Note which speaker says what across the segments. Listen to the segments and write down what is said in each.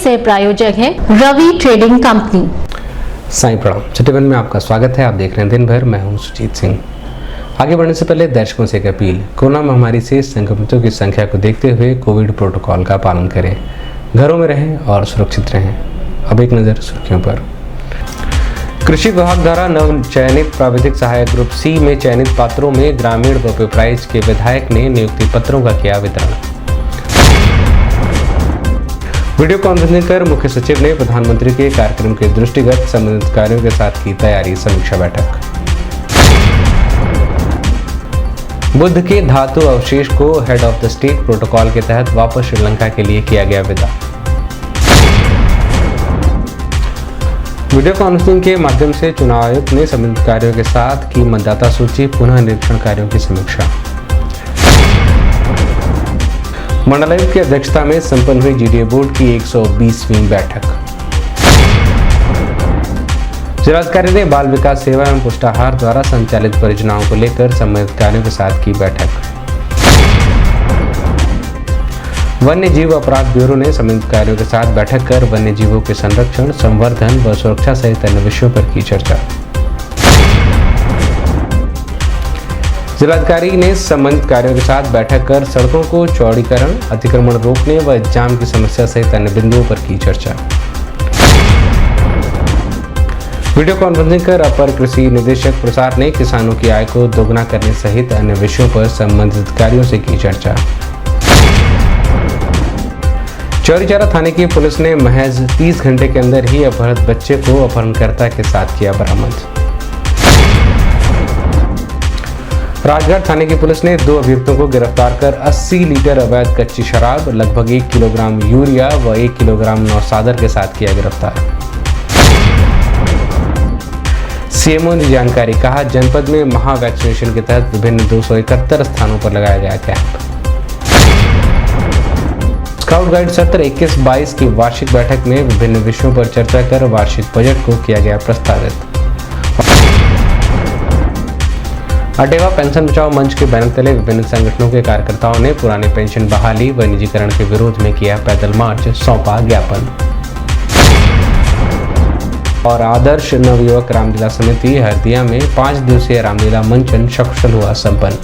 Speaker 1: सह प्रायोजक है रवि ट्रेडिंग कंपनी।
Speaker 2: साईं प्रणाम। सिटी वन में आपका स्वागत है। आप देख रहे हैं दिन भर। मैं हूं सुजीत सिंह। आगे बढ़ने से पहले दर्शकों से एक अपील, कोरोना महामारी से संक्रमितों की संख्या को देखते हुए कोविड प्रोटोकॉल का पालन करें, घरों में रहें और सुरक्षित रहें। अब एक नज़र सुर्खियों पर। कृषि विभाग द्वारा नव चयनित प्राविधिक सहायक ग्रुप सी में चयनित पात्रों में ग्रामीण व पिपराइच के विधायक ने नियुक्ति पत्रों का किया वितरण। वीडियो कॉन्फ्रेंसिंग कर मुख्य सचिव ने प्रधानमंत्री के कार्यक्रम के दृष्टिगत संबंधित कार्यों के साथ की तैयारी समीक्षा बैठक। बुद्ध के धातु अवशेष को head of the state protocol के तहत वापस श्रीलंका के लिए किया गया विदा। वीडियो कॉन्फ्रेंसिंग के माध्यम से चुनाव आयुक्त ने संबंधित कार्यों के साथ की मतदाता सूची पुनः निरीक्षण कार्यों की समीक्षा। मंडलायुक्त की अध्यक्षता में संपन्न हुई जीडीए बोर्ड की 120वीं बैठक। जिलाधिकारी ने बाल विकास सेवा एवं पुष्टाहार द्वारा संचालित परियोजनाओं को लेकर संबंधित कार्यों के साथ की बैठक। वन्य जीव अपराध ब्यूरो ने संबंधित कार्यों के साथ बैठक कर वन्य जीवों के संरक्षण, संवर्धन व सुरक्षा सहित अन्य विषयों पर की चर्चा। जिलाधिकारी ने संबंधित कार्यों के साथ बैठक कर सड़कों को चौड़ीकरण, अतिक्रमण रोकने व जाम की समस्या सहित अन्य बिंदुओं पर की चर्चा। वीडियो कॉन्फ्रेंसिंग कर अपर कृषि निदेशक प्रसार ने किसानों की आय को दोगुना करने सहित अन्य विषयों पर संबंधित अधिकारियों से की चर्चा। चौरी चौरा थाने की पुलिस ने महज 30 घंटे के अंदर ही अपहृत बच्चे को अपहरणकर्ता के साथ किया बरामद। राजगढ़ थाने की पुलिस ने 2 अभियुक्तों को गिरफ्तार कर 80 लीटर अवैध कच्ची शराब, लगभग 1 किलोग्राम यूरिया व 1 किलोग्राम नौसादर के साथ किया गिरफ्तार। सीएमओ ने जानकारी, कहा जनपद में महा वैक्सीनेशन के तहत विभिन्न 271 स्थानों पर लगाया गया कैंप। स्काउट गाइड सत्र 21-22 की वार्षिक बैठक में विभिन्न विषयों पर चर्चा कर वार्षिक बजट को किया गया प्रस्तावित। अटेवा पेंशन बचाओ मंच के बैनर तले विभिन्न संगठनों के कार्यकर्ताओं ने पुरानी पेंशन बहाली व निजीकरण के विरोध में किया पैदल मार्च, सौंपा ज्ञापन। और आदर्श नवयुवक रामलीला समिति हरदिया में 5 दिवसीय रामलीला मंचन सकुशल हुआ संपन्न।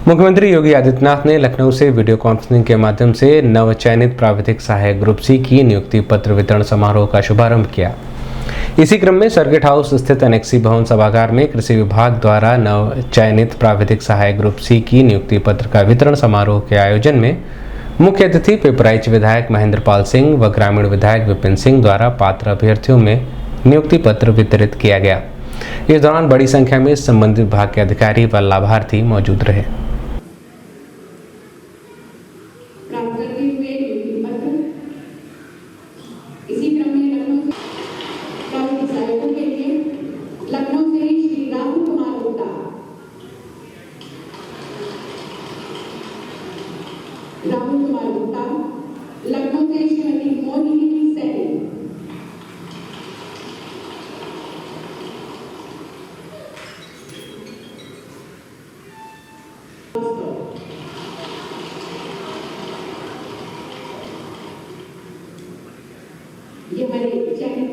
Speaker 2: मुख्यमंत्री योगी आदित्यनाथ ने लखनऊ से वीडियो कॉन्फ्रेंसिंग के माध्यम से नव चयनित प्राविधिक सहायक ग्रुप सी की नियुक्ति पत्र वितरण समारोह का शुभारंभ किया। इसी क्रम में सर्किट हाउस स्थित एनेक्सी भवन सभागार में कृषि विभाग द्वारा नव चयनित प्राविधिक सहायक ग्रुप सी की नियुक्ति पत्र का वितरण समारोह के आयोजन में मुख्य अतिथि पिपराइच विधायक महेंद्र पाल सिंह व ग्रामीण विधायक विपिन सिंह द्वारा पात्र अभ्यर्थियों में नियुक्ति पत्र वितरित किया गया। इस दौरान बड़ी संख्या में संबंधित विभाग के अधिकारी व लाभार्थी मौजूद रहे।
Speaker 3: राहुल कुमार गुप्ता, लखनऊ से श्रीमती मोहिनी सैनी, ये हमारे चैनल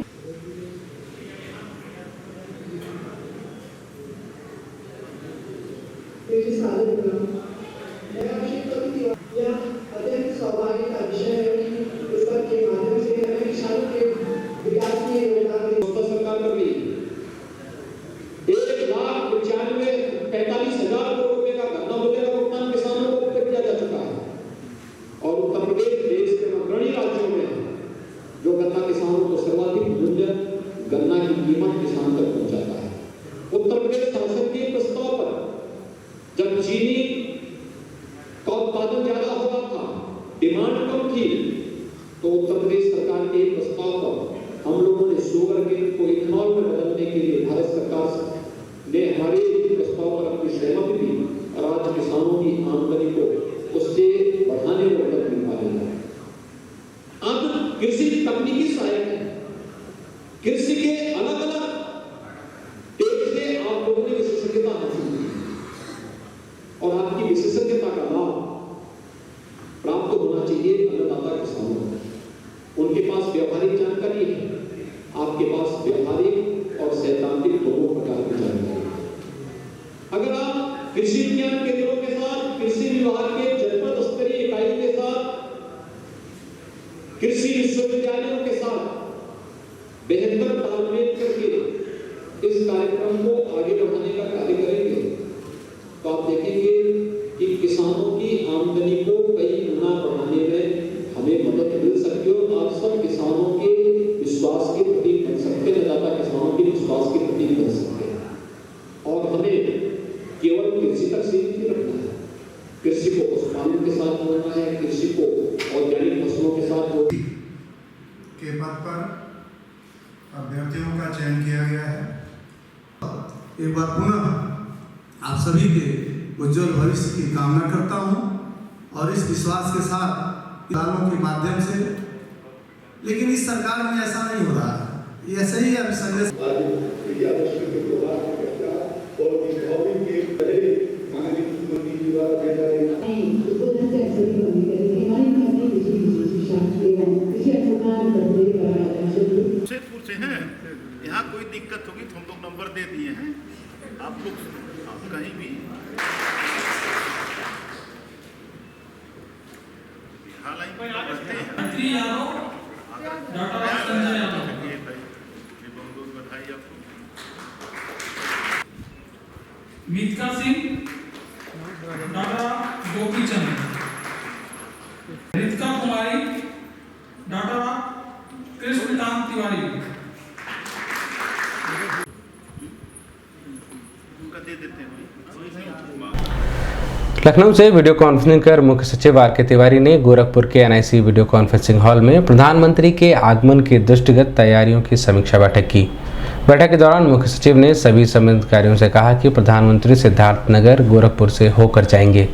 Speaker 4: सौभाग्य का विषय है कि इस सब के माध्यम से हमें किसानों के विकास की योजना सरकार कर रही है। 1,95,45,000 करोड़ रुपए का गन्ना मूल्य का भुगतान किसानों को कर दिया जा चुका है और उत्तर प्रदेश देश के अग्रणी राज्यों में जो गन्ना किसानों को सर्वाधिक मूल्य गन्ना की कीमत किसान तक पहुंचाता है। उत्तर प्रदेश शासन के प्रस्ताव पर जब चीनी का उत्पादन ज्यादा हो रहा था, डिमांड कम थी, तो उत्तर प्रदेश सरकार के प्रस्ताव पर हम लोगों ने शुगर केन को इथेनॉल में बदलने के लिए भारत सरकार ने हमारे प्रस्ताव पर अपनी सहमति दी और आज किसानों की आमदनी को उससे बढ़ाने में मदद मिल पा रही है। अब कृषि तकनीकी सहायक है, कृषि के अलग अलग पेज से आप लोगों ने विशेषज्ञता हासिल की और आपकी विशेषज्ञता का लाभ प्राप्त होना चाहिए अन्नदाता व्यवहारिक जानकारी है, आपके पास व्यवहारिक और सैद्धांतिक दोनों प्रकार की जानकारी है। अगर आप कृषि विज्ञान केंद्रों के साथ, कृषि विभाग के जनपद स्तरीय इकाई के साथ, कृषि विश्वविद्यालयों के साथ बेहतर तालमेल करके इस कार्यक्रम को आगे बढ़ाने का कार्य करेंगे तो आप देखेंगे कि किसानों की आमदनी को कई गुना बढ़ाने में हमें मदद मिल सकती है और आप सब किसानों के विश्वास के प्रतीक बन सकते हैं, ज्यादा किसानों के विश्वास के प्रतीक बन सकते हैं। और हमें केवल कृषि तक सीमित नहीं रखना है, कृषि को पशुपालन के साथ जोड़ना है, कृषि को औद्योगिक फसलों के साथ जोड़ना
Speaker 5: के पद पर अभ्यर्थियों का चयन किया गया है। एक बार पुनः आप सभी के उज्जवल भविष्य की कामना करता हूं और इस विश्वास के साथ दानों के माध्यम से, लेकिन इस सरकार में ऐसा नहीं हो रहा है। ये ऐसे ही अब संदेश
Speaker 6: जमशेदपुर से हैं, यहाँ कोई दिक्कत होगी तो हम लोग नंबर दे दिए हैं, आप लोग कहीं भी हालांकि रहते हैं। बहुत बधाई आपको।
Speaker 7: मीतका सिंह, डॉक्टर गोपीचंद, रितिका कुमारी, डॉक्टर कृष्णकांत तिवारी।
Speaker 2: लखनऊ से वीडियो कॉन्फ्रेंसिंग कर मुख्य सचिव आर के तिवारी ने गोरखपुर के एनआईसी वीडियो कॉन्फ्रेंसिंग हॉल में प्रधानमंत्री के आगमन की दृष्टिगत तैयारियों की समीक्षा बैठक की। बैठक के दौरान मुख्य सचिव ने सभी संबंधित अधिकारियों से कहा कि प्रधानमंत्री सिद्धार्थनगर गोरखपुर से होकर जाएंगे,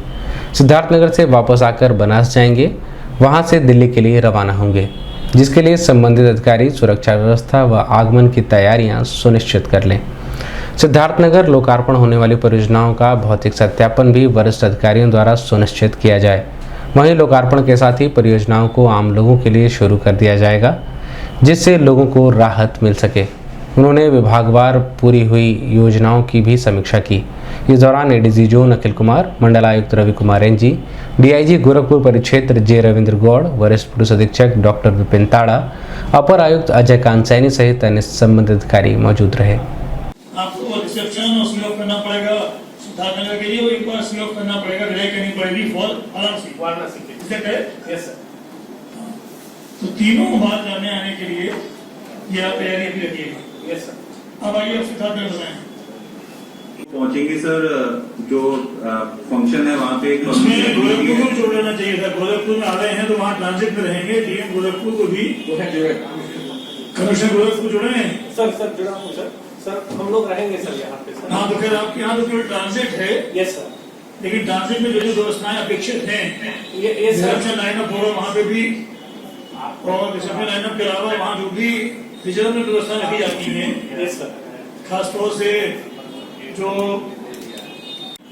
Speaker 2: सिद्धार्थनगर से वापस आकर बनास जाएंगे, वहां से दिल्ली के लिए रवाना होंगे, जिसके लिए संबंधित अधिकारी सुरक्षा व्यवस्था व आगमन की तैयारियां सुनिश्चित कर लें। सिद्धार्थनगर लोकार्पण होने वाली परियोजनाओं का भौतिक सत्यापन भी वरिष्ठ अधिकारियों द्वारा सुनिश्चित किया जाए। वहीं लोकार्पण के साथ ही परियोजनाओं को आम लोगों के लिए शुरू कर दिया जाएगा, जिससे लोगों को राहत मिल सके। उन्होंने विभागवार पूरी हुई योजनाओं की भी समीक्षा की। इस दौरान एडीजी जोन अखिल कुमार, मंडल आयुक्त रवि कुमार एनजी, डीआईजी गोरखपुर परिक्षेत्र जे रविंद्र गौड़, वरिष्ठ पुलिस अधीक्षक डॉक्टर विपिन ताड़ा, अपर आयुक्त अजय कांत सैनी सहित अन्य संबंधित अधिकारी मौजूद रहे।
Speaker 8: आपको रिसेप्शन और सीओ करना पड़ेगा सिद्धार्थनगर के लिए, और एक बार सीओ करना पड़ेगा, ग्रह करनी पड़ेगी फॉर वाराणसी। इसे कहे यस सर। तो तीनों बात जाने आने के लिए ये आप तैयारी भी रखिएगा। Yes sir. अब आइए सिद्धार्थनगर बताएं।
Speaker 9: पहुंचेंगे सर, जो फंक्शन है वहाँ पे
Speaker 8: गोरखपुर को जोड़ लेना चाहिए था। गोरखपुर में आ रहे हैं तो वहाँ ट्रांजिट में रहेंगे, डीएम गोरखपुर को भी कमिश्नर गोरखपुर जुड़े हैं
Speaker 10: सर जुड़ा हूँ सर हम लोग रहेंगे सर यहाँ पे सर।
Speaker 8: हाँ, तो फिर आपके यहाँ तो केवल ट्रांजिट है।
Speaker 10: Yes sir.
Speaker 8: लेकिन ट्रांजिट में जो जो व्यवस्थाएं अपेक्षित हैं,
Speaker 10: ये
Speaker 8: रिसेप्शन लाइनअप होगा वहाँ पे भी, और रिसेप्शन लाइनअप के अलावा वहाँ जो भी रिजर्व में व्यवस्था रखी जाती है,
Speaker 10: यस सर,
Speaker 8: खासतौर से जो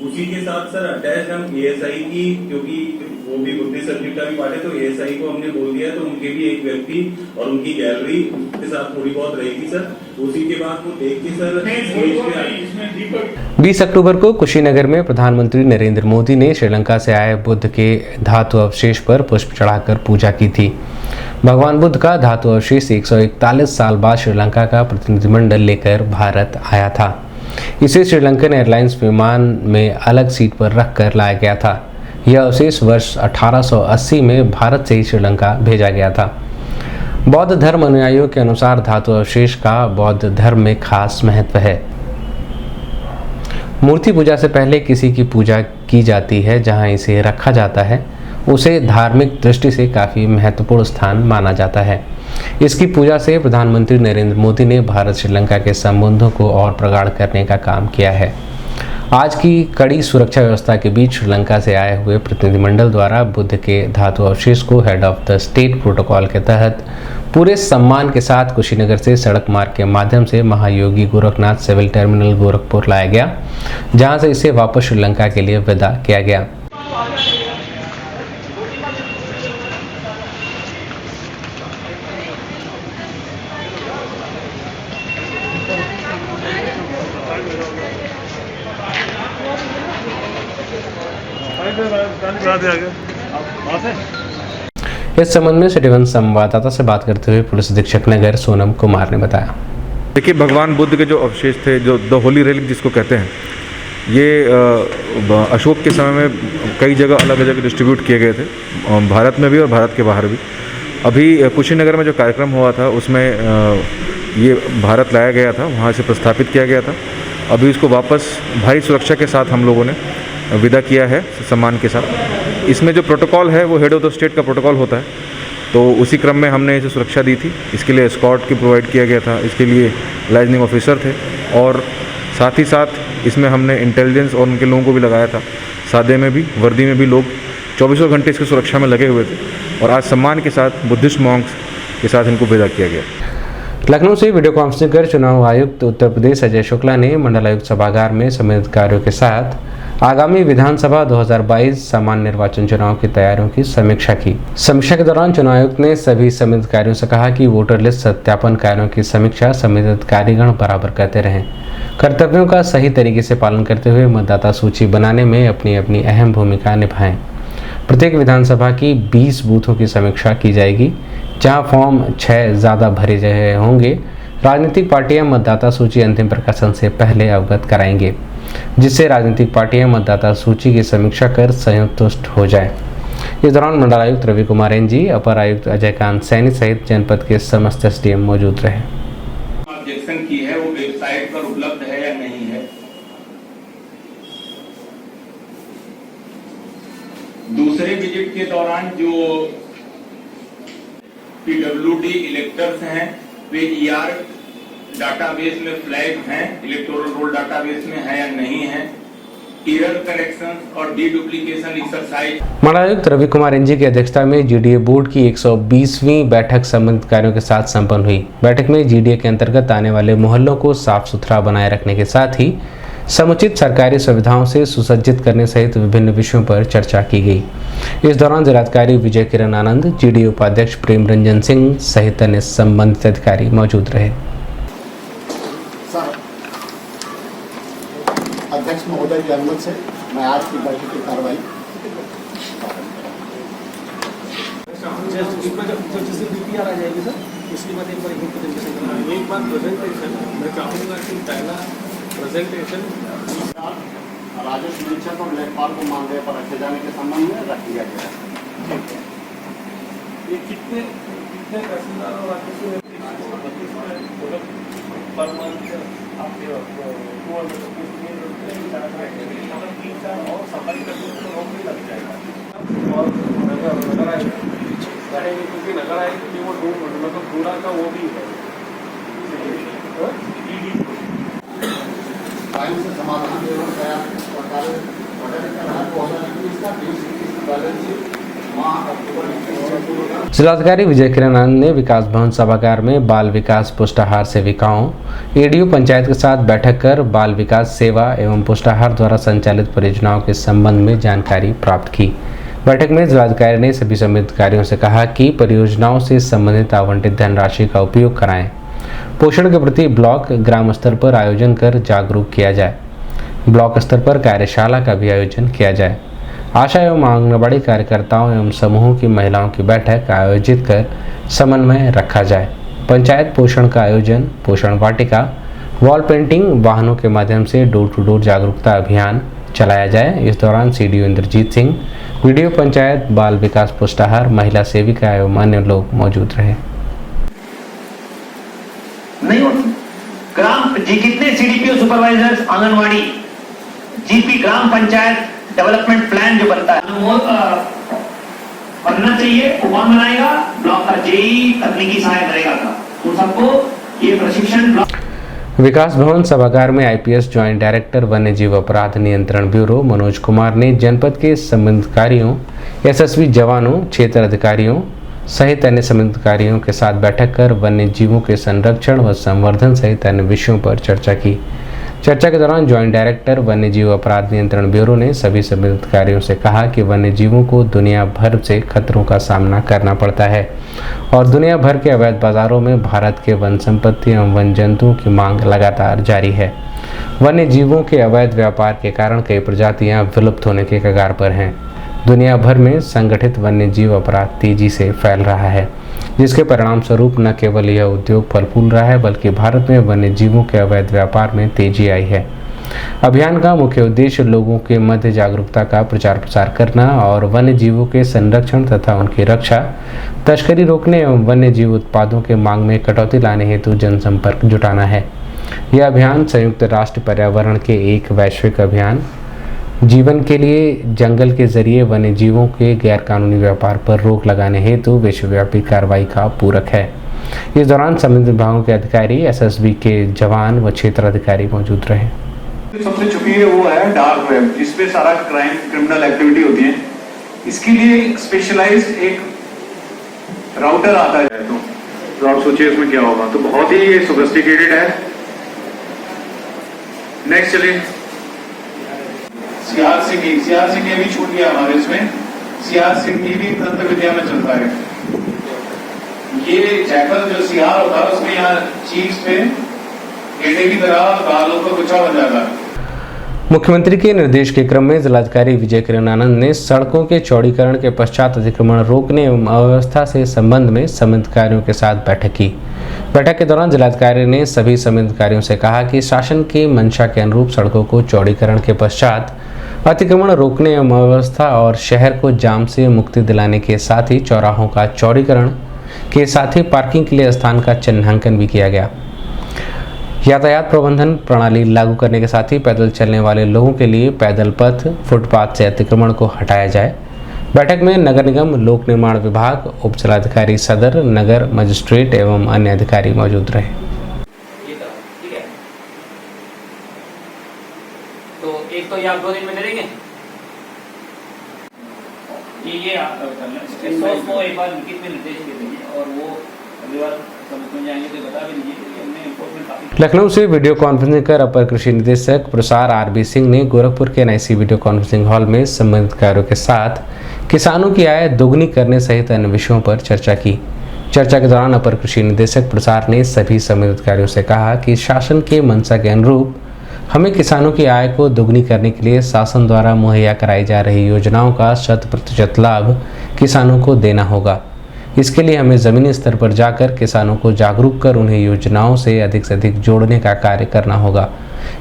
Speaker 9: उसी के साथ सर अटैच हम एएसआई की, क्योंकि वो भी बुद्धिस्ट सर्किट का भी पार्ट है, तो एएसआई को हमने बोल दिया, तो उनके भी एक व्यक्ति और उनकी गैलरी के साथ थोड़ी बहुत रहेगी सर। उसी के बाद वो देख के सर
Speaker 2: 20 अक्टूबर को कुशीनगर में प्रधानमंत्री नरेंद्र मोदी ने श्रीलंका से आए बुद्ध के धातु अवशेष पर पुष्प चढ़ाकर पूजा की थी। भगवान बुद्ध का धातु अवशेष 141 साल बाद श्रीलंका का प्रतिनिधिमंडल लेकर भारत आया था। इसे श्रीलंकन एयरलाइंस विमान में अलग सीट पर रखकर लाया गया था। यह अवशेष वर्ष 1880 में भारत से ही श्रीलंका भेजा गया था। बौद्ध धर्म अनुयायियों के अनुसार धातु अवशेष का बौद्ध धर्म में खास महत्व है। मूर्ति पूजा से पहले किसी की पूजा की जाती है, जहां इसे रखा जाता है उसे धार्मिक दृष्टि से काफी महत्वपूर्ण स्थान माना जाता है। इसकी पूजा से प्रधानमंत्री नरेंद्र मोदी ने भारत श्रीलंका के संबंधों को और प्रगाढ़ करने का काम किया है। आज की कड़ी सुरक्षा व्यवस्था के बीच श्रीलंका से आए हुए प्रतिनिधिमंडल द्वारा बुद्ध के धातु अवशेष को head of the state protocol के तहत पूरे सम्मान के साथ कुशीनगर से सड़क मार्ग के माध्यम से महायोगी गोरखनाथ सिविल टर्मिनल गोरखपुर लाया गया, जहां से इसे वापस श्रीलंका के लिए विदा किया गया। इस संबंध में सिटीवन संवाददाता से बात करते हुए पुलिस अधीक्षक नगर सोनम कुमार ने बताया।
Speaker 11: देखिए, भगवान बुद्ध के जो अवशेष थे, जो द होली रेलिक जिसको कहते हैं, ये अशोक के समय में कई जगह अलग अलग डिस्ट्रीब्यूट किए गए थे, भारत में भी और भारत के बाहर भी। अभी कुशीनगर में जो कार्यक्रम हुआ था उसमें ये भारत लाया गया था, वहाँ से प्रस्थापित किया गया था। अभी इसको वापस भारी सुरक्षा के साथ हम लोगों ने विदा किया है, सम्मान के साथ। इसमें जो प्रोटोकॉल है वो हेड ऑफ द स्टेट का प्रोटोकॉल होता है, तो उसी क्रम में हमने इसे सुरक्षा दी थी। इसके लिए एस्कॉर्ट की प्रोवाइड किया गया था, इसके लिए लाइजनिंग ऑफिसर थे, और साथ ही साथ इसमें हमने इंटेलिजेंस और उनके लोगों को भी लगाया था। सादे में भी, वर्दी में भी लोग 24 घंटे इसकी सुरक्षा में लगे हुए थे, और आज सम्मान के साथ बुद्धिस्ट मॉन्क्स के साथ इनको विदा किया गया।
Speaker 2: लखनऊ से वीडियो कॉन्फ्रेंसिंग कर चुनाव आयुक्त उत्तर प्रदेश अजय शुक्ला ने मंडल आयुक्त सभागार में संबंधित अधिकारियों के साथ आगामी विधानसभा 2022 सामान्य निर्वाचन चुनाव की तैयारियों की समीक्षा की। समीक्षा के दौरान चुनाव आयुक्त ने सभी संबंधित अधिकारियों से कहा कि वोटर लिस्ट सत्यापन कार्यों की समीक्षा संबंधित अधिकारीगण बराबर करते रहें, कर्तव्यों का सही तरीके से पालन करते हुए मतदाता सूची बनाने में अपनी अपनी अहम भूमिका निभाएं। प्रत्येक विधानसभा की 20 बूथों की समीक्षा की जाएगी, जहां फॉर्म 6 ज़्यादा भरे गए होंगे। राजनीतिक पार्टियां मतदाता सूची अंतिम प्रकाशन से पहले अवगत कराएंगे, जिससे राजनीतिक पार्टियां मतदाता सूची की समीक्षा कर संतुष्ट हो जाएं। इस दौरान मंडलायुक्त रवि कुमार एनजी, अपर आयुक्त अजय कांत सैनी सहित जनपद के समस्त एसडीएम मौजूद रहे।
Speaker 12: ऑब्जेक्शन की है वो वेबसाइट पर उपलब्ध है या नहीं है। दूसरे विजिट के दौरान जो पीडब्ल्यूडी इलेक्टर्स हैं वे ईआर डाटाबेस में फ्लैग हैं, इलेक्टोरल रोल डाटाबेस में है या नहीं है। एरर करेक्शंस और डीडुप्लीकेशन एक्सरसाइज।
Speaker 2: मंडलायुक्त रवि कुमार एनजी की अध्यक्षता में जीडीए बोर्ड की 120वीं बैठक संबंधित कार्यों के साथ संपन्न हुई। बैठक में जीडीए के अंतर्गत आने वाले मोहल्लों को साफ सुथरा बनाए रखने के साथ ही समुचित सरकारी सुविधाओं से सुसज्जित करने सहित विभिन्न विषयों पर चर्चा की गई। इस दौरान जिलाधिकारी विजय किरण आनंद, जीडीए उपाध्यक्ष प्रेम रंजन सिंह सहित अन्य संबंधित अधिकारी मौजूद रहे।
Speaker 13: अध्यक्ष महोदय की अनुमति से मैं आज की बैठक की कार्रवाई
Speaker 10: जैसे बीपीआर आ जाएगी सर, उसके बाद एक बार प्रेजेंटेशन मैं चाहूँगा कि पहला प्रेजेंटेशन
Speaker 13: राजस्व निरीक्षक और लेखपाल को मानदेय पर रखे जाने के संबंध में रख दिया गया है।
Speaker 10: ये कितने तहसीलदार और राजस्व पर मंथ आपके और सफाई करने को रोक नहीं लग जाएगा। और नगर आएगी रहेंगे, क्योंकि नगर आएगी कि वो मतलब कूड़ा का वो भी है
Speaker 13: टाइम से समाधान एवं तैयार सरकार कर रहा है। 2021 का बैलेंस
Speaker 2: जिलाधिकारी विजय किरण आनंद ने विकास भवन सभागार में बाल विकास पुष्टाहार सेविकाओं एडीयू पंचायत के साथ बैठक कर बाल विकास सेवा एवं पुष्टाहार द्वारा संचालित परियोजनाओं के संबंध में जानकारी प्राप्त की। बैठक में जिलाधिकारी ने सभी संबंधित अधिकारियों से कहा कि परियोजनाओं से संबंधित आवंटित धनराशि का उपयोग कराएं। पोषण के प्रति ब्लॉक ग्राम स्तर पर आयोजन कर जागरूक किया जाए। ब्लॉक स्तर पर कार्यशाला का भी आयोजन किया जाए। आशा एवं आंगनबाड़ी कार्यकर्ताओं एवं समूहों की महिलाओं की बैठक आयोजित कर समन्वय रखा जाए। पंचायत पोषण का आयोजन, पोषण वाटिका, वॉल पेंटिंग, वाहनों के माध्यम से डोर टू डोर जागरूकता अभियान चलाया जाए। इस दौरान सीडीओ इंद्रजीत सिंह, वीडियो पंचायत, बाल विकास पुष्टाहार, महिला सेविका एवं अन्य लोग मौजूद रहे।
Speaker 14: नहीं होती ग्राम जी कितने सीडीपीओ सुपरवाइजर्स, आंगनवाड़ी, जीपी, ग्राम पंचायत डेवलपमेंट प्लान जो बनता है वो बनना चाहिए। कौन बनाएगा? ब्लॉक का जेई तकनीकी सहायक करेगा। उन सबको ये प्रशिक्षण
Speaker 2: विकास भवन सभागार में आईपीएस ज्वाइंट डायरेक्टर वन्यजीव अपराध नियंत्रण ब्यूरो मनोज कुमार ने जनपद के संबंधित अधिकारियों, एसएसबी जवानों, क्षेत्र अधिकारियों सहित अन्य संबंधित अधिकारियों के साथ बैठक कर वन्य जीवों के संरक्षण व संवर्धन सहित अन्य विषयों पर चर्चा की। चर्चा के दौरान ज्वाइंट डायरेक्टर वन्य जीव अपराध नियंत्रण ब्यूरो ने सभी संबंधित अधिकारियों से कहा कि वन्य जीवों को दुनिया भर से खतरों का सामना करना पड़ता है और दुनिया भर के अवैध बाजारों में भारत के वन संपत्ति एवं वन जंतुओं की मांग लगातार जारी है। वन्य जीवों के अवैध व्यापार के कारण कई प्रजातियां विलुप्त होने के कगार पर हैं। दुनिया भर में संगठित वन्य जीव अपराध तेजी से फैल रहा है, जिसके परिणाम स्वरूप न केवल यह उद्योग फल फूल रहा है बल्कि भारत में वन्य जीवों के अवैध व्यापार में तेजी आई है। अभियान का मुख्य उद्देश्य लोगों के मध्य जागरूकता का प्रचार प्रसार करना और वन्य जीवों के संरक्षण तथा उनकी रक्षा, तस्करी रोकने एवं वन्य जीव उत्पादों के मांग में कटौती लाने हेतु जनसंपर्क जुटाना है। यह अभियान संयुक्त राष्ट्र पर्यावरण के एक वैश्विक अभियान जीवन के लिए जंगल के जरिए वन्य जीवों के गैरकानूनी व्यापार पर रोक लगाने हेतु विश्वव्यापी कार्रवाई का पूरक है। इस दौरान संबंधित विभागों के अधिकारी, एसएसबी के जवान व क्षेत्र अधिकारी मौजूद रहे।
Speaker 15: सबसे छुपी है वो है डार्क वेब, जिसपे सारा क्राइम, क्रिमिनल एक्टिविटी होती है। इसके लिए स्पेशलाइज्ड एक राउटर आता है, तो आप सोचिए इसमें क्या होगा। तो बहुत ही सोफिस्टिकेटेड है। नेक्स्ट चलिए, सीआरसीटी भी छूट गया हमारे इसमें। सीआरसीटी भी तंत्र विद्या में चलता है। ये जैकल जो सीआर होता है उसमें यहाँ चीज पे गेंडे की तरह बालों को गुच्छा बन जाता है।
Speaker 2: मुख्यमंत्री के निर्देश के क्रम में जिलाधिकारी विजय किरण आनंद ने सड़कों के चौड़ीकरण के पश्चात अतिक्रमण रोकने एवं अव्यवस्था से संबंध में संबंधित अधिकारियों के साथ बैठक की। बैठक के दौरान जिलाधिकारी ने सभी संबंधित अधिकारियों से कहा कि शासन की मंशा के अनुरूप सड़कों को चौड़ीकरण के पश्चात अतिक्रमण रोकने एवं अव्यवस्था और शहर को जाम से मुक्ति दिलाने के साथ ही चौराहों का चौड़ीकरण के साथ ही पार्किंग के लिए स्थान का चिन्हांकन भी किया गया। यातायात प्रबंधन प्रणाली लागू करने के साथ ही पैदल चलने वाले लोगों के लिए पैदल पथ, फुटपाथ से अतिक्रमण को हटाया जाए। बैठक में नगर निगम, लोक निर्माण विभाग, उप जिलाधिकारी सदर, नगर मजिस्ट्रेट एवं अन्य अधिकारी मौजूद रहे।
Speaker 14: तो एक तो ये आप 2 दिन में करेंगे, ये आप को एक बार लिखित में निर्देश दे दीजिए और वो अगली बार समझ जाएंगे तो बता भी दीजिए।
Speaker 2: लखनऊ से वीडियो कॉन्फ्रेंसिंग कर अपर कृषि निदेशक प्रसार आरबी सिंह ने गोरखपुर के एनआईसी वीडियो कॉन्फ्रेंसिंग हॉल में संबंधित कार्यों के साथ किसानों की आय दोगुनी करने सहित अन्य विषयों पर चर्चा की। चर्चा के दौरान अपर कृषि निदेशक प्रसार ने सभी संबंधित अधिकारियों से कहा कि शासन के मंशा के अनुरूप हमें किसानों की आय को दोगुनी करने के लिए शासन द्वारा मुहैया कराई जा रही योजनाओं का 100% लाभ किसानों को देना होगा। इसके लिए हमें जमीनी स्तर पर जाकर किसानों को जागरूक कर उन्हें योजनाओं से अधिक जोड़ने का कार्य करना होगा।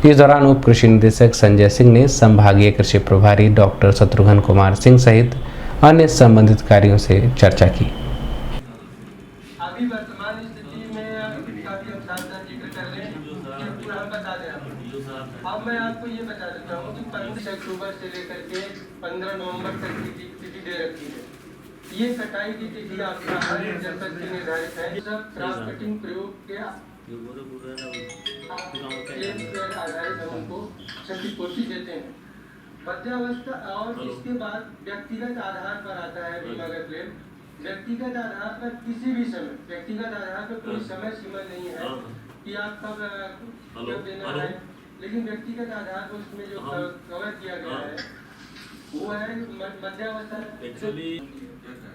Speaker 2: इस दौरान उप कृषि निदेशक संजय सिंह ने संभागीय कृषि प्रभारी डॉक्टर शत्रुघ्न कुमार सिंह सहित अन्य संबंधित कार्यों से चर्चा की।
Speaker 16: अभी वर्तमान स्थिति में काफी अनुसंधान जिक्र कर रहे हैं, पूरा हम बता दें आपको। अब मैं आपको ये बता देता हूँ कि 15 अक्टूबर से लेकर के 15 नवंबर तक की तिथि दे रखी है। ये कटाई की तिथि आपका हर जनपद की निर्धारित है। सब क्रॉप कटिंग प्रयोग के आधारित हम उनको क्षतिपूर्ति देते हैं। मध्यावस्था और इसके बाद व्यक्तिगत आधार पर आता है बीमा का क्लेम। व्यक्तिगत आधार पर किसी भी समय, व्यक्तिगत आधार पर कोई समय सीमा नहीं है कि आप कब देना है, लेकिन व्यक्तिगत आधार पर उसमें जो कवर किया गया है वो है मध्यावस्था।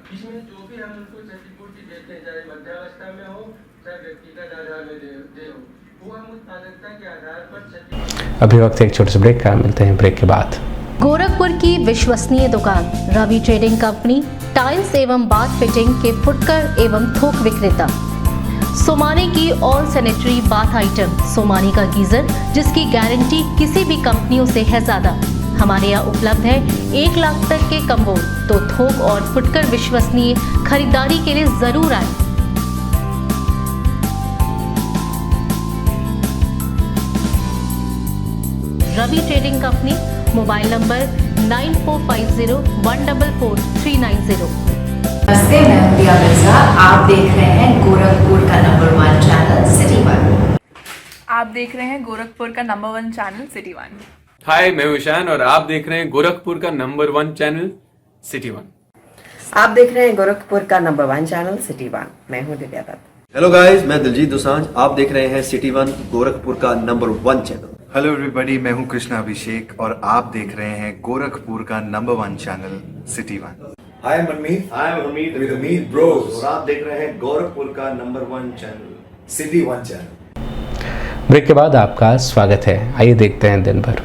Speaker 16: इसमें जो भी हम उनको क्षतिपूर्ति देते हैं, चाहे मध्यावस्था में हो चाहे व्यक्तिगत आधार में दे हो, वो हम उत्पादकता के आधार पर।
Speaker 2: अभी वक्त एक छोटे से ब्रेक का, मिलते हैं ब्रेक के बाद।
Speaker 1: गोरखपुर की विश्वसनीय दुकान रवि ट्रेडिंग कंपनी, टाइल्स एवं बाथ फिटिंग के फुटकर एवं थोक विक्रेता। सोमानी की all sanitary bath item, Somani का गीजर जिसकी गारंटी किसी भी कंपनियों से है ज्यादा। हमारे यहाँ उपलब्ध है 1 लाख तक के कम्बोर्ड। तो थोक और फुटकर विश्वसनीय खरीदारी के लिए जरूर आए। Ravi trading company, mobile number 9450144390।
Speaker 17: नमस्ते, मैं दिया मिर्जा। आप देख रहे हैं गोरखपुर का नंबर 1 चैनल सिटी 1।
Speaker 18: आप देख रहे हैं गोरखपुर का नंबर 1 चैनल सिटी 1।
Speaker 19: हाय, मैं ईशान और आप देख रहे हैं गोरखपुर का नंबर 1 चैनल सिटी 1।
Speaker 17: आप देख रहे हैं गोरखपुर का नंबर 1 चैनल सिटी 1। मैं हूं दिव्या दत्त।
Speaker 20: हेलो गाइस, मैं दिलजीत दोसांझ। आप देख रहे हैं सिटी 1 गोरखपुर का नंबर 1 चैनल। हेलो एवरीबॉडी, मैं हूं कृष्णा अभिषेक और आप देख रहे हैं गोरखपुर का number 1 channel city 1।
Speaker 21: Hi Manmeet, I am Hamid with Hamid bros और आप देख रहे हैं गोरखपुर का number 1 channel city 1 channel.
Speaker 2: Break के बाद आपका स्वागत है। आइए देखते हैं दिन भर।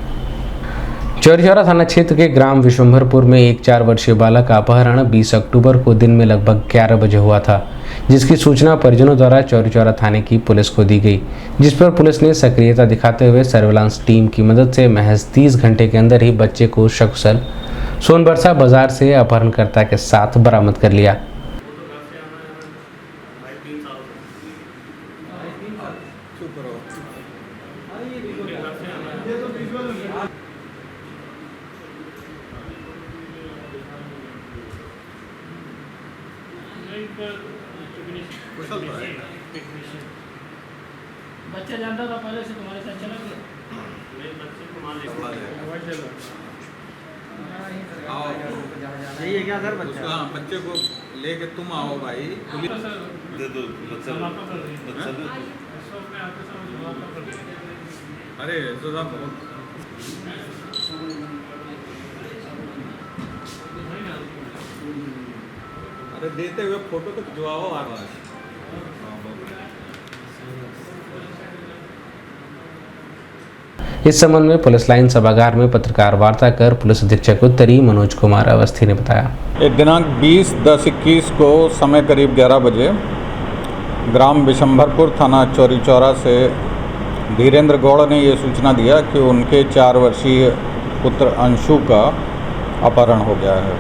Speaker 2: चौरी चौरा थाना क्षेत्र के ग्राम विश्वंभरपुर में एक 4 वर्षीय बालक का अपहरण 20 अक्टूबर को दिन में लगभग 11 बजे हुआ था, जिसकी सूचना परिजनों द्वारा चौरी चौरा थाने की पुलिस को दी गई, जिस पर पुलिस ने सक्रियता दिखाते हुए सर्विलांस टीम की मदद से महज 30 घंटे के अंदर ही बच्चे को सकुशल सोनबरसा बाजार से अपहरणकर्ता के साथ बरामद कर लिया।
Speaker 7: बच्चा जानता था पहले से तुम्हारे साथ चला गया?
Speaker 22: यही है क्या सर बच्चा? हाँ, बच्चे को लेके तुम आओ भाई।
Speaker 9: दे दो
Speaker 22: अरे तो साहब बहुत अरे देते हुए फोटो तो खिंचवाओ आवाज।
Speaker 2: इस संबंध में पुलिस लाइन सभागार में पत्रकार वार्ता कर पुलिस अधीक्षक उत्तरी मनोज कुमार अवस्थी ने बताया।
Speaker 22: एक दिनांक 20/10/21 को समय करीब 11 बजे ग्राम विशंभरपुर थाना चौरी चौरा से धीरेन्द्र गौड़ ने ये सूचना दिया कि उनके 4 वर्षीय पुत्र अंशु का अपहरण हो गया है।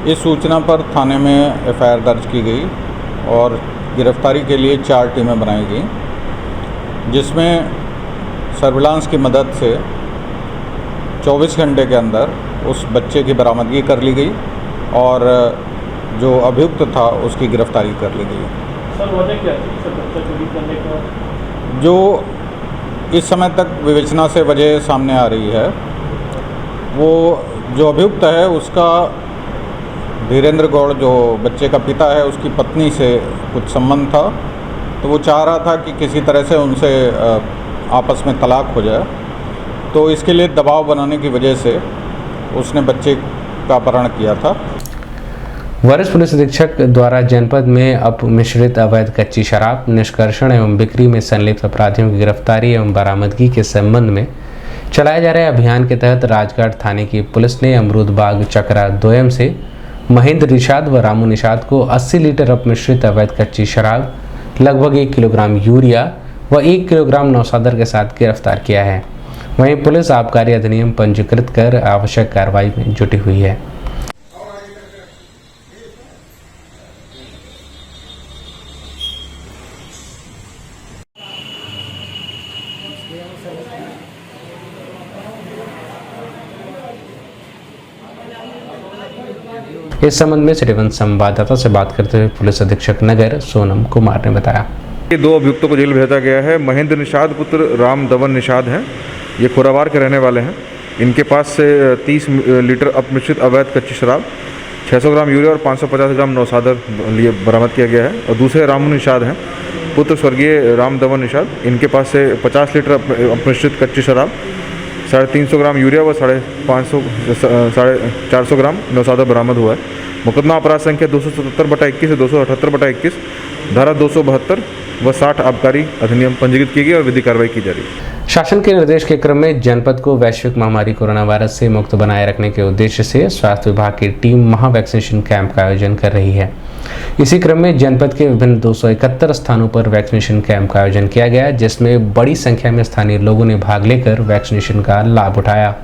Speaker 22: इस सूचना पर थाने में एफआईआर दर्ज की गई और गिरफ्तारी के लिए 4 टीमें बनाई गई, जिसमें सर्विलांस की मदद से 24 घंटे के अंदर उस बच्चे की बरामदगी कर ली गई और जो अभियुक्त था उसकी गिरफ्तारी कर ली गई।
Speaker 8: सर वजह क्या थी सर बच्चा चोरी करने का?
Speaker 22: जो इस समय तक विवेचना से वजह सामने आ रही है, वो जो अभियुक्त है उसका धीरेन्द्र गौड़ जो बच्चे का पिता है उसकी पत्नी से कुछ संबंध था, तो वो चाह रहा था कि किसी तरह से उनसे आपस में तलाक हो जाए, तो इसके लिए दबाव बनाने की वजह से उसने बच्चे का अपहरण किया था।
Speaker 2: वरिष्ठ पुलिस अधीक्षक द्वारा जनपद में अपमिश्रित अवैध कच्ची शराब निष्कर्षण एवं बिक्री में संलिप्त अपराधियों की गिरफ्तारी एवं बरामदगी के संबंध में चलाए जा रहे अभियान के तहत राजगढ़ थाने की पुलिस ने अमरूद बाग चकरा दोयम से महेंद्र निषाद व रामू निषाद को 80 लीटर अपमिश्रित अवैध कच्ची शराब, लगभग 1 किलोग्राम यूरिया व 1 किलोग्राम नौसादर के साथ गिरफ्तार किया है। वहीं पुलिस आबकारी अधिनियम पंजीकृत कर आवश्यक कार्रवाई में जुटी हुई है। इस संबंध में सिटी 1 संवाददाता से बात करते हुए पुलिस अधीक्षक नगर सोनम कुमार ने बताया।
Speaker 11: ये 2 अभियुक्तों को जेल भेजा गया है। महेंद्र निषाद पुत्र राम दवन निषाद हैं, ये खोरावार के रहने वाले हैं। इनके पास से 30 लीटर अपमिश्रित अवैध कच्ची शराब, 600 ग्राम यूरिया और 550 ग्राम नौसादर लिए बरामद किया गया है। और दूसरे रामू निषाद हैं, पुत्र स्वर्गीय राम दवन निषाद, इनके पास से 50 लीटर अपमिश्रित कच्ची शराब, 350 ग्राम यूरिया व 450 ग्राम नौसादर बरामद हुआ है। मुकदमा अपराध संख्या 277/21 से 278/21, धारा 272 व 60 आबकारी अधिनियम पंजीकृत की गई और विधि कार्रवाई की जा रही है।
Speaker 2: शासन के निर्देश के क्रम में जनपद को वैश्विक महामारी कोरोना वायरस से मुक्त बनाए रखने के उद्देश्य से स्वास्थ्य विभाग की टीम महा वैक्सीनेशन कैंप का आयोजन कर रही है। इसी क्रम में जनपद के विभिन्न 271 स्थानों पर वैक्सीनेशन कैंप का आयोजन किया गया, जिसमें बड़ी संख्या में स्थानीय लोगों ने भाग लेकर वैक्सीनेशन का लाभ उठाया।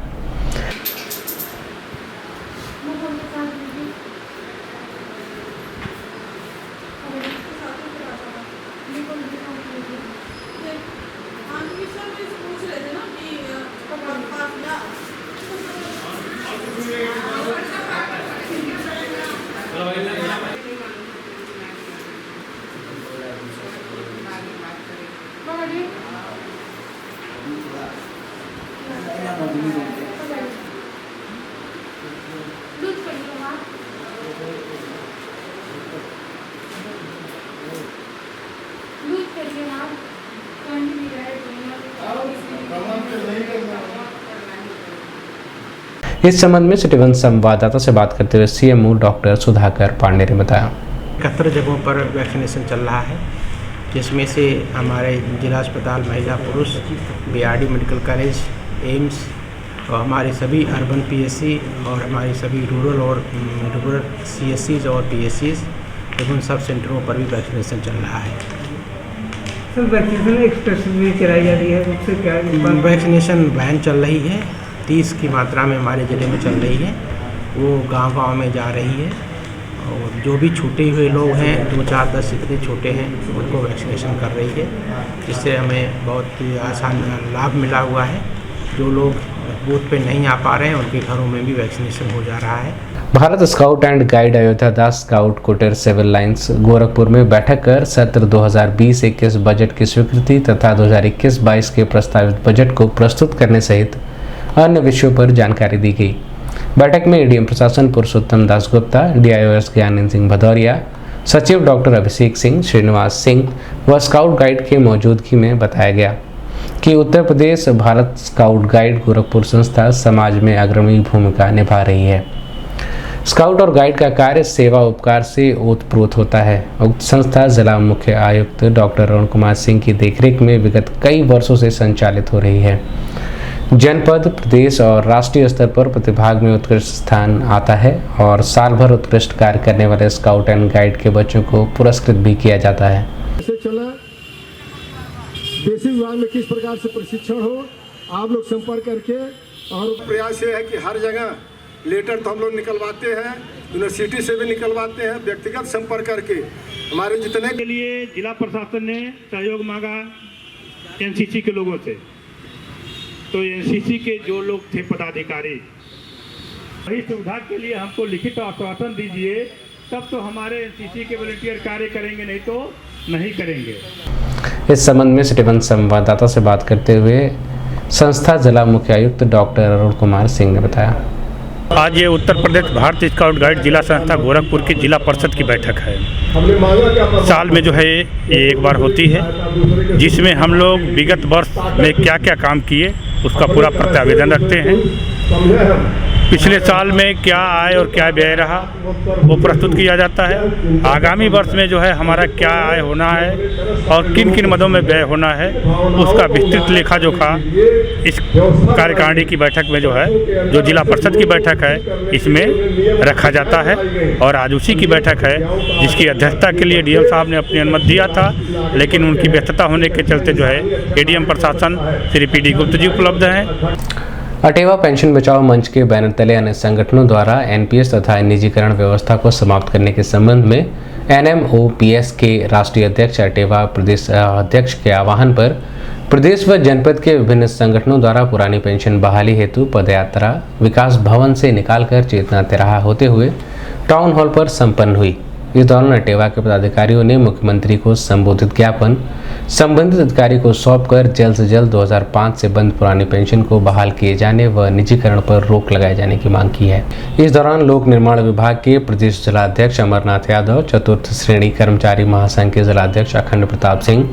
Speaker 2: इस संबंध में सिटी वन संवाददाता से बात करते हुए सीएमओ डॉक्टर सुधाकर पांडे ने बताया।
Speaker 3: 71 जगहों पर वैक्सीनेशन चल रहा है, जिसमें से हमारे जिला अस्पताल महिला पुरुष, बीआरडी मेडिकल कॉलेज, एम्स और हमारे सभी अर्बन पीएससी और हमारे सभी रूरल सीएससीज और पीएससीज एवं सब सेंटरों पर भी वैक्सीनेशन चल रहा है।
Speaker 4: सर, वैक्सीनेशन एक्सप्रेस भी चलाई जा रही है, उससे क्या
Speaker 3: वैक्सीनेशन वैन चल रही है, 30 की मात्रा में हमारे ज़िले में चल रही है, वो गांव-गांव में जा रही है और जो भी छूटे हुए लोग हैं 2, 4, 10 जितने छोटे हैं उनको वैक्सीनेशन कर रही है, जिससे हमें बहुत आसान लाभ मिला हुआ है। जो लोग बूथ पे नहीं आ पा रहे हैं उनके घरों में भी वैक्सीनेशन हो जा रहा है।
Speaker 2: Bharat scout and guide Ayodhya Das scout कोटर सिविल लाइंस गोरखपुर में बैठक कर सत्र 2020-21 बजट की स्वीकृति तथा 2021-22 के प्रस्तावित बजट को प्रस्तुत करने सहित अन्य विषयों पर जानकारी दी गई। बैठक में एडीएम प्रशासन पुरुषोत्तम दास गुप्ता, डीआईओएस ज्ञानंद सिंह भदौरिया, सचिव डॉक्टर अभिषेक सिंह, श्रीनिवास सिंह व स्काउट गाइड की मौजूदगी में बताया गया कि उत्तर प्रदेश भारत स्काउट गाइड गोरखपुर संस्था समाज में अग्रणी भूमिका निभा रही है। स्काउट और गाइड का कार्य सेवा उपकार से ओतप्रोत होता है। उक्त संस्था जिला मुख्य आयुक्त डॉक्टर अरुण कुमार सिंह की देखरेख में विगत कई वर्षों से संचालित हो रही है। जनपद, प्रदेश और राष्ट्रीय स्तर पर प्रतिभाग में उत्कृष्ट स्थान आता है और साल भर उत्कृष्ट कार्य करने वाले स्काउट एंड गाइड के बच्चों को पुरस्कृत भी किया जाता है।
Speaker 23: बेसिक विभाग में किस प्रकार से प्रशिक्षण हो, आप लोग संपर्क करके, और प्रयास ये है कि हर जगह लेटर तो हम लोग निकलवाते हैं, यूनिवर्सिटी से भी निकलवाते हैं, व्यक्तिगत संपर्क करके हमारे जितने
Speaker 8: के लिए जिला प्रशासन ने सहयोग मांगा एनसीसी के लोगों से। तो एनसीसी के जो लोग थे पदाधिकारी, इस सुविधा के लिए हमको लिखित आश्वासन दीजिए, तब तो हमारे एनसीसी के वॉलंटियर कार्य करेंगे, नहीं तो नहीं करेंगे।
Speaker 2: इस संबंध में सिटी वन संवाददाता से बात करते हुए संस्था जिला मुख्य आयुक्त डॉक्टर अरुण कुमार सिंह ने बताया।
Speaker 8: आज ये उत्तर प्रदेश भारत स्काउट गाइड जिला संस्था गोरखपुर की जिला परिषद की बैठक है। साल में जो है ये एक बार होती है, जिसमें हम लोग विगत वर्ष में क्या क्या काम किए उसका पूरा प्रत्यावेदन रखते हैं। पिछले साल में क्या आय और क्या व्यय रहा वो प्रस्तुत किया जाता है। आगामी वर्ष में जो है हमारा क्या आय होना है और किन किन मदों में व्यय होना है उसका विस्तृत लेखा जोखा इस कार्यकारिणी की बैठक में जो है, जो जिला परिषद की बैठक है, इसमें रखा जाता है। और आज उसी की बैठक है जिसकी अध्यक्षता के लिए डीएम साहब ने अपनी अनुमति दिया था, लेकिन उनकी व्यस्तता होने के चलते जो है एडीएम प्रशासन श्री पीडी गुप्ता जी उपलब्ध हैं।
Speaker 2: अटेवा पेंशन बचाओ मंच के बैनर तले अन्य संगठनों द्वारा एनपीएस तथा निजीकरण व्यवस्था को समाप्त करने के संबंध में एनएमओपीएस के राष्ट्रीय अध्यक्ष अटेवा प्रदेश अध्यक्ष के आह्वान पर प्रदेश व जनपद के विभिन्न संगठनों द्वारा पुरानी पेंशन बहाली हेतु पदयात्रा विकास भवन से निकालकर चेतना तिराहा होते हुए टाउन हॉल पर संपन्न हुई। इस दौरान अटेवा के पदाधिकारियों ने मुख्यमंत्री को संबोधित ज्ञापन संबंधित अधिकारी को सौंपकर जल्द से जल्द 2005 से बंद पुरानी पेंशन को बहाल किए जाने व निजीकरण पर रोक लगाए जाने की मांग की है। इस दौरान लोक निर्माण विभाग के प्रदेश जिलाध्यक्ष अमरनाथ यादव, चतुर्थ श्रेणी कर्मचारी महासंघ के जिलाध्यक्ष अखंड प्रताप सिंह,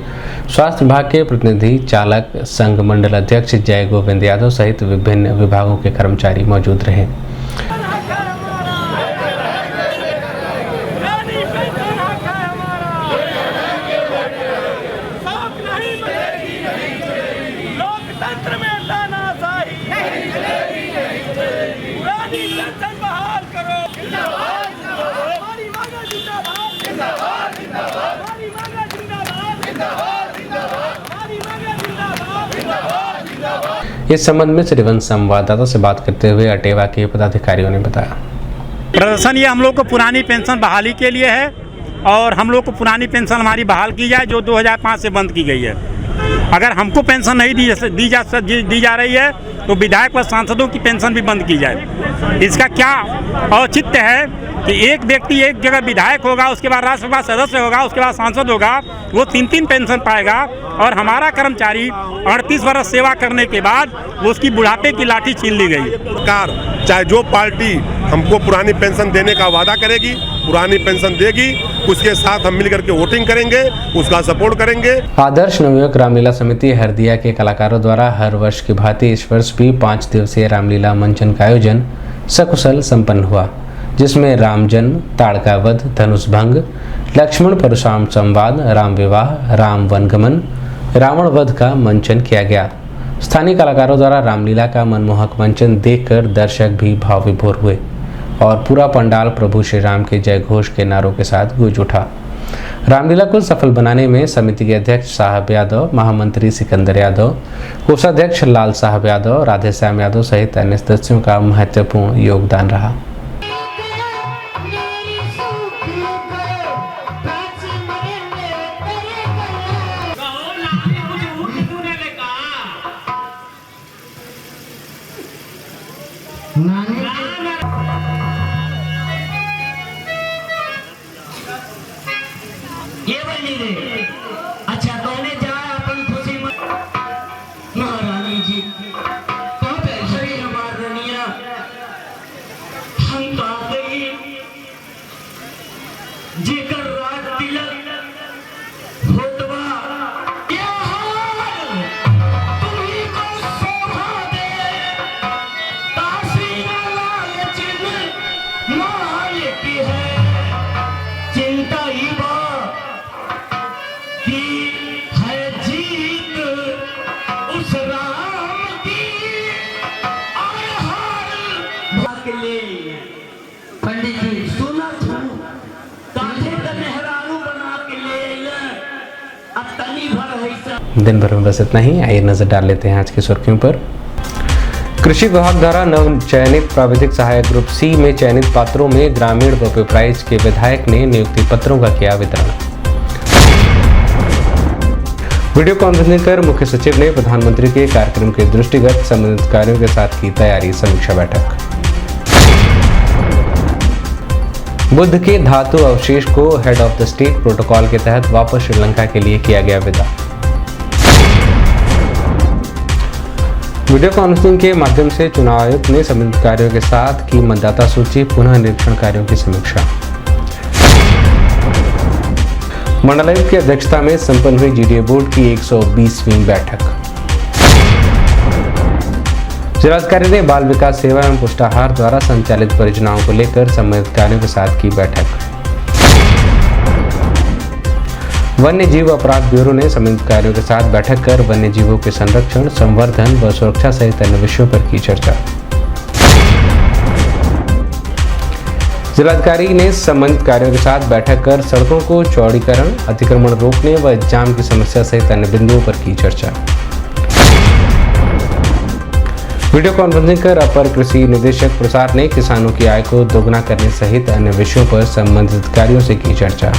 Speaker 2: स्वास्थ्य विभाग के प्रतिनिधि चालक संघ मंडल अध्यक्ष जय गोविंद यादव सहित विभिन्न विभागों के कर्मचारी मौजूद रहे। इस संबंध में सिटी वन संवाददाता से बात करते हुए अटेवा के पदाधिकारियों ने बताया।
Speaker 24: प्रदर्शन ये हम लोग को पुरानी पेंशन बहाली के लिए है और हम लोग को पुरानी पेंशन हमारी बहाल की जाए जो 2005 से बंद की गई है। अगर हमको पेंशन नहीं दी जा रही है तो विधायक व सांसदों की पेंशन भी बंद की जाए। इसका क्या औचित्य है कि एक व्यक्ति एक जगह विधायक होगा, उसके बाद राज्यसभा सदस्य होगा, उसके बाद सांसद होगा, वो 3-3 पेंशन पाएगा और हमारा कर्मचारी 38 वर्ष सेवा करने के बाद उसकी बुढ़ापे की लाठी छीन ली गई।
Speaker 25: सरकार चाहे जो पार्टी हमको पुरानी पेंशन देने का वादा करेगी, पुरानी पेंशन देगी, उसके साथ हम मिलकर के वोटिंग करेंगे, उसका सपोर्ट करेंगे।
Speaker 2: आदर्श नवयुवक रामलीला समिति हरदिया के कलाकारों द्वारा हर वर्ष की भांति इस वर्ष भी 5 दिवसीय रामलीला मंचन का आयोजन सकुशल संपन्न हुआ, जिसमें राम जन्म, ताड़का वध, धनुष भंग, लक्ष्मण परशुराम संवाद, राम विवाह, राम वनगमन, रावण वध का मंचन किया गया। स्थानीय कलाकारों द्वारा रामलीला का मनमोहक मंचन देखकर दर्शक भी भाव विभोर हुए और पूरा पंडाल प्रभु श्री राम के जय घोष के नारों के साथ गूंज उठा। रामलीला को सफल बनाने में समिति के अध्यक्ष साहब यादव, महामंत्री सिकंदर यादव, कोषाध्यक्ष लाल साहब यादव, राधेश्याम यादव सहित अन्य सदस्यों का महत्वपूर्ण योगदान रहा।
Speaker 14: ये बनी रे अच्छा कौने जा अपन खुशी महारानी जी कहाँ पे सही हमार रनिया हम तो आ गई जेकर रात तिलक होतवा ये हाल तुम्ही को शोभा दे तासी लाल चिन्ह माय की है चिंता ही पंडित जी सुना काठे का मेहरारू बना के ले अब तनी भर है।
Speaker 2: दिन भर में बस इतना ही। आइए नजर डाल लेते हैं आज की सुर्खियों पर। कृषि विभाग द्वारा नव चयनित प्राविधिक सहायक ग्रुप सी में चयनित पात्रों में ग्रामीण व पिपराइच के विधायक ने नियुक्ति पत्रों का किया वितरण। वीडियो कॉन्फ्रेंसिंग कर मुख्य सचिव ने प्रधानमंत्री के कार्यक्रम के दृष्टिगत संबंधित कार्यों के साथ की तैयारी समीक्षा बैठक। बुद्ध के धातु अवशेष को head of the state protocol के तहत वापस श्रीलंका के लिए किया गया विदा। वीडियो कॉन्फ्रेंसिंग के माध्यम से चुनाव आयुक्त ने संबंधित कार्यों के साथ की मतदाता सूची पुनः निरीक्षण कार्यों की समीक्षा। मंडलायुक्त की अध्यक्षता में संपन्न हुई जीडीए बोर्ड की 120वीं बैठक। जिलाधिकारी ने बाल विकास सेवा एवं पुष्टाहार द्वारा संचालित परियोजनाओं को लेकर संबंधित कार्यों के साथ की बैठक। वन्य जीव अपराध ब्यूरो ने संबंधित कार्यों के साथ बैठक कर वन्य जीवों के संरक्षण, संवर्धन व सुरक्षा सहित अन्य विषयों पर की चर्चा। जिलाधिकारी ने संबंधित कार्यों के साथ बैठक कर सड़कों को चौड़ीकरण, अतिक्रमण रोकने व जाम की समस्या सहित अन्य बिंदुओं पर की चर्चा। वीडियो कॉन्फ्रेंसिंग कर अपर कृषि निदेशक प्रसाद ने किसानों की आय को दोगुना करने सहित अन्य विषयों पर संबंधित कार्यों से की चर्चा।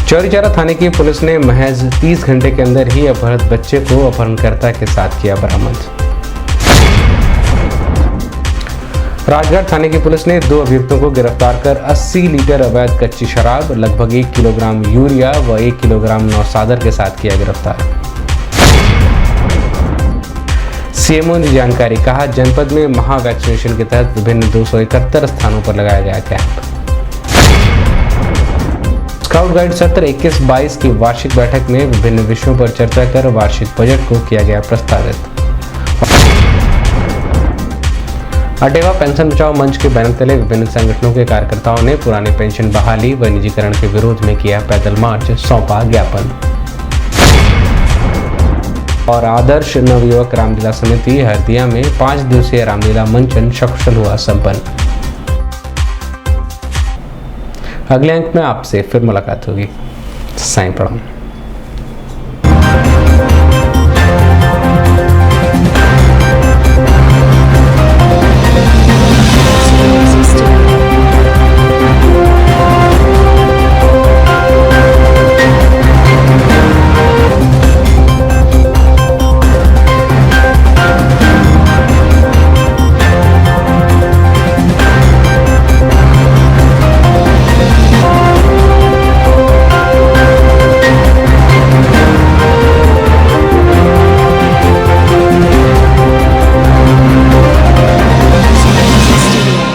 Speaker 2: चौरीचौरा थाने की पुलिस ने महज 30 घंटे के अंदर ही अपहृत बच्चे को अपहरणकर्ता के साथ किया बरामद। राजगढ़ थाने की पुलिस ने 2 अभियुक्तों को गिरफ्तार कर 80 लीटर अवैध कच्ची शराब, लगभग 1 किलोग्राम यूरिया व 1 किलोग्राम नौसादर के साथ किया गिरफ्तार। सीएमओ ने जानकारी, कहा जनपद में महा वैक्सीनेशन के तहत विभिन्न 271 स्थानों पर लगाया गया कैंप। स्काउट गाइड सत्र 21-22 की वार्षिक बैठक में विभिन्न विषयों पर चर्चा कर वार्षिक बजट को किया गया प्रस्तावित। अटेवा पेंशन बचाओ मंच के बैनर तले विभिन्न संगठनों के कार्यकर्ताओं ने पुरानी पेंशन बहाली व निजीकरण के विरोध में किया पैदल मार्च, सौंपा ज्ञापन। और आदर्श नवयुवक रामलीला समिति हरदिया में 5 दिवसीय रामलीला मंचन सकुशल हुआ संपन्न। अगले अंक में आपसे फिर मुलाकात होगी। साईं प्रणाम।